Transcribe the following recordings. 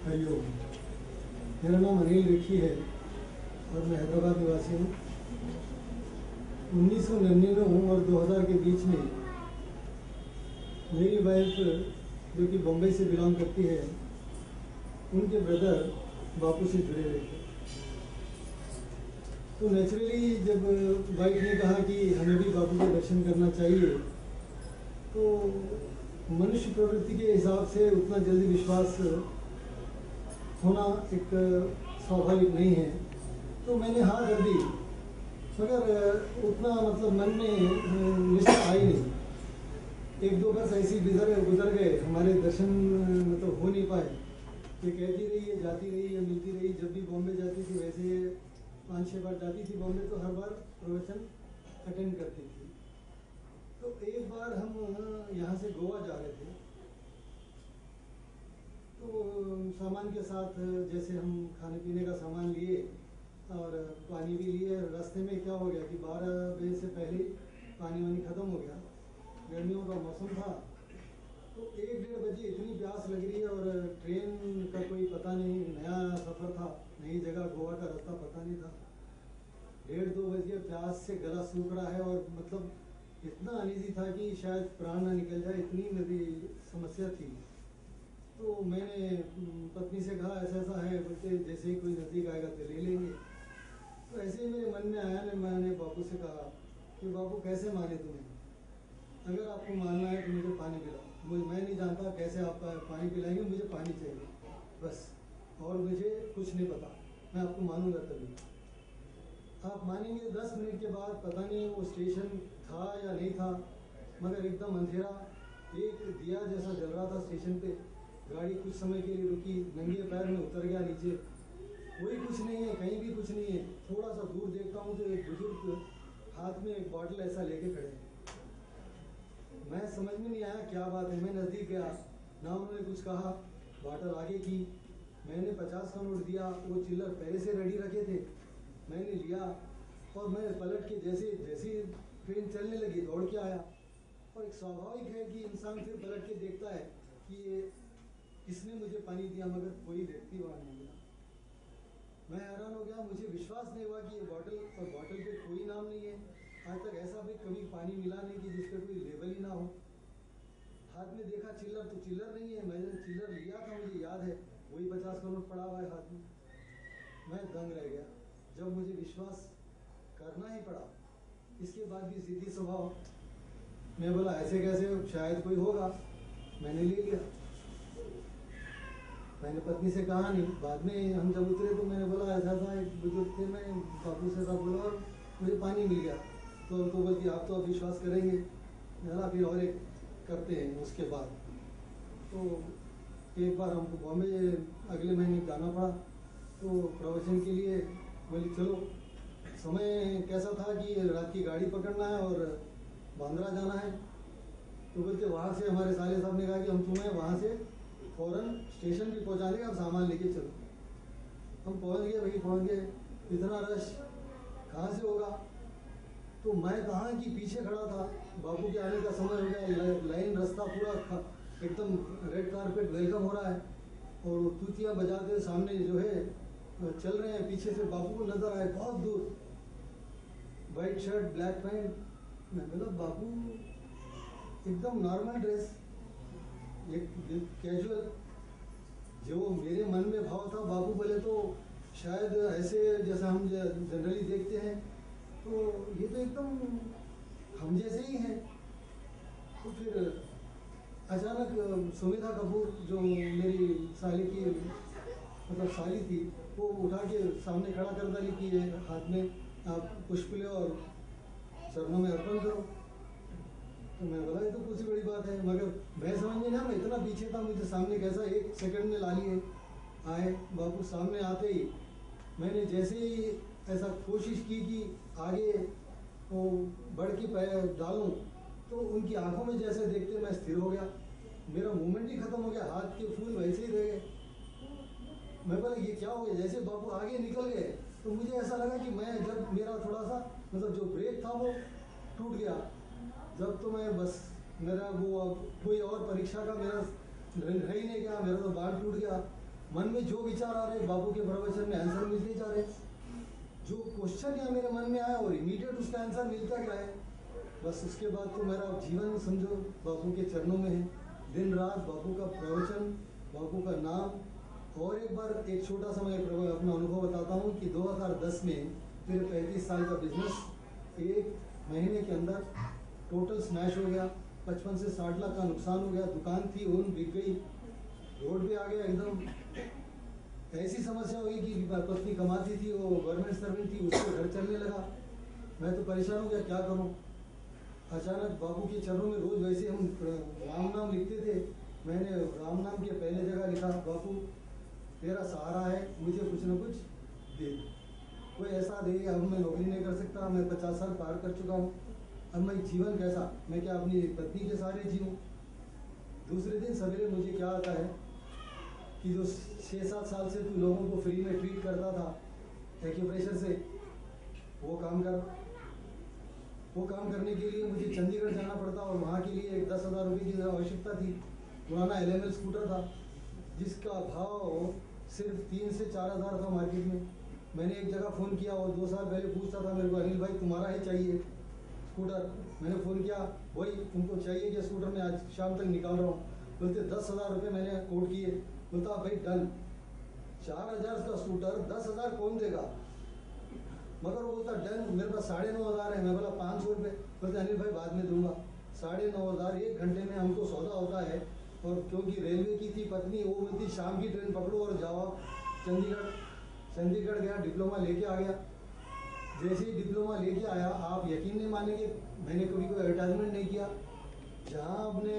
हरिओम। मेरा नाम अनिल रिखी है और मैं हैदराबाद निवासी हूँ। 1999 और 2000 के बीच में मेरी वाइफ जो कि बम्बई से बिलोंग करती है, उनके ब्रदर बापू से जुड़े हुए थे। तो नेचुरली जब वाइफ ने कहा कि हमें भी बापू के दर्शन करना चाहिए, तो मनुष्य प्रवृत्ति के हिसाब से उतना जल्दी विश्वास होना एक स्वाभाविक नहीं है। तो मैंने हाँ कर दी, मगर उतना मतलब मन में निष्ठा आई नहीं। एक दो बस ऐसी गुजर गए, हमारे दर्शन मतलब हो नहीं पाए। ये कहती रही है, जाती रही है, मिलती रही। जब भी बॉम्बे जाती थी, वैसे 5-6 बार जाती थी बॉम्बे, तो हर बार प्रवचन अटेंड करती थी। तो एक बार हम यहाँ से गोवा जा रहे थे, तो सामान के साथ जैसे हम खाने पीने का सामान लिए और पानी भी लिए। रास्ते में क्या हो गया कि 12 बजे से पहले पानी वानी ख़त्म हो गया। गर्मियों का मौसम था, तो 1-1:30 बजे इतनी प्यास लग रही है और ट्रेन का कोई पता नहीं, नया सफ़र था, नई जगह, गोवा का रास्ता पता नहीं था। 1:30-2 बज गए, प्यास से गला सूख रहा है और मतलब इतना अनईजी था कि शायद प्राण ना निकल जाए, इतनी मेरी समस्या थी। तो मैंने पत्नी से कहा ऐसा ऐसा है, बोलते जैसे ही कोई नज़दीक आएगा तो ले लेंगे। तो ऐसे ही मेरे मन में आया, मैंने बापू से कहा कि बापू कैसे माने तुम्हें, अगर आपको मानना है तो मुझे पानी पिलाओ। मैं नहीं जानता कैसे आप पानी पिलाएंगे, मुझे पानी चाहिए बस, और मुझे कुछ नहीं पता, मैं आपको मानूंगा तभी। आप मानेंगे 10 मिनट के बाद, पता नहीं वो स्टेशन था या नहीं था, मगर एकदम अंधेरा, एक दिया जैसा जल रहा था स्टेशन पे। गाड़ी कुछ समय के लिए रुकी, नंगे पैर में उतर गया नीचे। कोई कुछ नहीं है, कहीं भी कुछ नहीं है। थोड़ा सा दूर देखता हूँ तो एक बुजुर्ग हाथ में एक बॉटल ऐसा लेके खड़े हैं। मैं समझ में नहीं आया क्या बात है। मैं नज़दीक गया, ना उन्होंने कुछ कहा, बॉटल आगे की। मैंने 50 का नोट दिया, वो चिल्लर पहले से रेडी रखे थे, मैंने लिया और मैं पलट के जैसी ट्रेन चलने लगी दौड़ के आया। और एक स्वाभाविक है कि इंसान फिर पलट के देखता है कि ये किसने मुझे पानी दिया, मगर कोई व्यक्ति वहाँ नहीं मिला। मैं हैरान हो गया, मुझे विश्वास नहीं हुआ कि ये बॉटल, और बॉटल पे कोई नाम नहीं है। आज तक ऐसा भी कभी पानी मिला नहीं कि जिस पर कोई लेबल ही ना हो। हाथ में देखा चिल्लर, तो चिल्लर नहीं है। मैंने चिल्लर लिया था, मुझे याद है, वही 50 का नोट पड़ा हुआ है हाथ में। मैं दंग रह गया जब मुझे विश्वास करना ही पड़ा। इसके बाद भी जिद्दी स्वभाव, मैं बोला ऐसे कैसे, शायद कोई होगा, मैंने ले लिया। मैंने पत्नी से कहा नहीं। बाद में हम जब उतरे तो मैंने बोला ऐसा था, एक बुजुर्ग थे, मैं बापू से सब बोला और मुझे पानी मिल गया। तो बोलती आप तो अब विश्वास करेंगे, जरा फिर और एक करते हैं। उसके बाद तो एक बार हमको बॉम्बे अगले महीने जाना पड़ा, तो प्रवचन के लिए बोली चलो। समय कैसा था कि रात की गाड़ी पकड़ना है और बांद्रा जाना है। तो बोलते वहाँ से हमारे साले साहब ने कहा कि हम तुम्हें वहाँ से फौरन स्टेशन भी पहुँचा देंगे, आप सामान लेके चलो। हम पहुँच गए, वही पहुँच गए। इतना रश कहाँ से होगा। तो मैं कहाँ कि पीछे खड़ा था, बाबू के आने का समय हो गया, लाइन रास्ता पूरा एकदम रेड कारपेट वेलकम हो रहा है, और तूतियाँ बजाते सामने जो है चल रहे हैं। पीछे से बाबू को नजर आए बहुत दूर, वाइट शर्ट ब्लैक पैंट। मैं बोला बाबू एकदम नॉर्मल ड्रेस, एक कैजुअल। जो मेरे मन में भाव था, बाबू बोले तो शायद ऐसे जैसा हम जनरली देखते हैं, तो ये तो एकदम हम जैसे ही हैं। तो फिर अचानक सुमिता कपूर जो मेरी साली की मतलब साली थी, वो उठा के सामने खड़ा कर डाली कि ये हाथ में आप पुष्प लो और चरणों में अर्पण करो। तो मैं बोला ये तो कुछ ही बड़ी बात है, मगर मैं समझ में ना, मैं इतना पीछे था, मुझे सामने कैसा 1 सेकंड में ला लिए आए। बापू सामने आते ही मैंने जैसे ही ऐसा कोशिश की कि आगे वो बढ़ के पैर डालूं, तो उनकी आंखों में जैसे देखते मैं स्थिर हो गया। मेरा मूवमेंट ही खत्म हो गया, हाथ के फूल वैसे ही रह गए। मैं बोला ये क्या हो गया। जैसे बापू आगे निकल गए तो मुझे ऐसा लगा कि मैं, जब मेरा थोड़ा सा मतलब जो ब्रेक था वो टूट गया, जब तो मैं बस मेरा वो अब कोई और परीक्षा का मेरा रह ही नहीं गया, मेरा तो बाल टूट गया। मन में जो विचार आ रहे बापू के प्रवचन में आंसर मिलते जा रहे। जो क्वेश्चन या मेरे मन में आया और इमीडिएट उसका आंसर मिलता गया है। बस उसके बाद तो मेरा जीवन समझो बापू के चरणों में है। दिन रात बापू का प्रवचन, बापू का नाम। और एक बार एक छोटा सा मैं अपना अनुभव बताता हूँ कि 2010 में मेरे 35 साल का बिजनेस 1 महीने के अंदर टोटल स्मैश हो गया। 55 से 60 लाख का नुकसान हो गया। दुकान थी उन बिक गई, रोड पे आ गया एकदम। ऐसी समस्या हुई कि पत्नी कमाती थी, वो गवर्नमेंट सर्वेंट थी, उसको घर चलने लगा। मैं तो परेशान हो गया, क्या करूं। अचानक बापू के चरणों में रोज वैसे हम राम नाम लिखते थे। मैंने राम नाम के पहले जगह लिखा, बापू तेरा सहारा है, मुझे कुछ न कुछ दे, कोई ऐसा दे। अब मैं नौकरी नहीं कर सकता, मैं 50 साल पार कर चुका हूँ। अब मैं जीवन कैसा, मैं क्या अपनी पत्नी के सहारे जीऊँ। दूसरे दिन सवेरे मुझे क्या आता है कि जो 6-7 साल से तू लोगों को फ्री में ट्रीट करता था एक्यूप्रेशर से, वो काम कर। वो काम करने के लिए मुझे चंडीगढ़ जाना पड़ता और वहाँ के लिए 10,000 रुपये की आवश्यकता थी। पुराना LML स्कूटर था जिसका भाव सिर्फ 3 से 4 हज़ार था मार्केट में। मैंने एक जगह फ़ोन किया और 2 साल पहले पूछता था मेरे को, अनिल भाई तुम्हारा ही चाहिए स्कूटर। मैंने फ़ोन किया, वही तुमको चाहिए कि स्कूटर में आज शाम तक निकाल रहा हूँ। बोलते 10,000 रुपये मैंने कोट किए। बोलता भाई डन, 4,000 का स्कूटर 10,000 कौन देगा। मगर वो बोलता डन, मेरे पास 9,500 है। मैं बोला 500 रुपये। बोलते अनिल भाई बाद में दूंगा। 9,500 1 घंटे में हमको सौदा होता है। और क्योंकि रेलवे की थी पत्नी, वो बोलती शाम की ट्रेन पकड़ो और जाओ चंडीगढ़ गया, डिप्लोमा लेके आ गया। जैसे ही डिप्लोमा लेके आया, आप यकीन नहीं मानेंगे, मैंने कभी कोई एडवर्टाइजमेंट नहीं किया। जहाँ अपने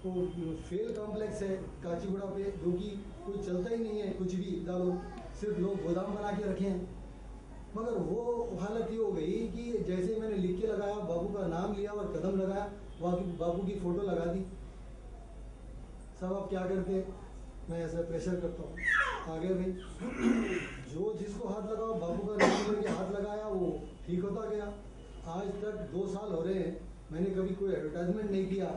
वो फेल कॉम्प्लेक्स है काचीगुड़ा पे, जो कि कोई चलता ही नहीं है, कुछ भी डालो, सिर्फ लोग गोदाम बना के रखे हैं। मगर वो हालत ये हो गई कि जैसे मैंने लिख के लगाया, बापू का नाम लिया और कदम लगाया, बापू की फोटो लगा दी। सब आप क्या करते, मैं ऐसा प्रेशर करता हूँ आगे भाई। जो जिसको हाथ लगाओ, बापू का नाम लेके हाथ लगाया, वो ठीक होता गया। आज तक 2 साल हो रहे हैं, मैंने कभी कोई एडवर्टाइजमेंट नहीं किया।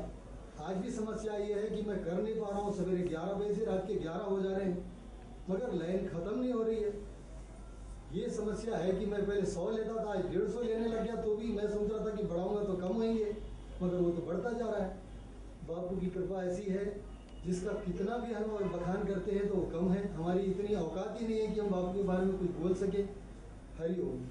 आज भी समस्या ये है कि मैं कर नहीं पा रहा हूँ। सवेरे 11 बजे से रात के 11 हो जा रहे हैं, मगर लाइन खत्म नहीं हो रही है। ये समस्या है कि मैं पहले 100 लेता था, आज 150 लेने लग गया। तो भी मैं सोच रहा था कि बढ़ाऊंगा तो कम होंगे, मगर वो तो बढ़ता जा रहा है। बापू की कृपा ऐसी है, जिसका कितना भी हम बखान करते हैं तो वो कम है। हमारी इतनी औकात ही नहीं है कि हम बापू के बारे में कुछ बोल सके। हरि ओम।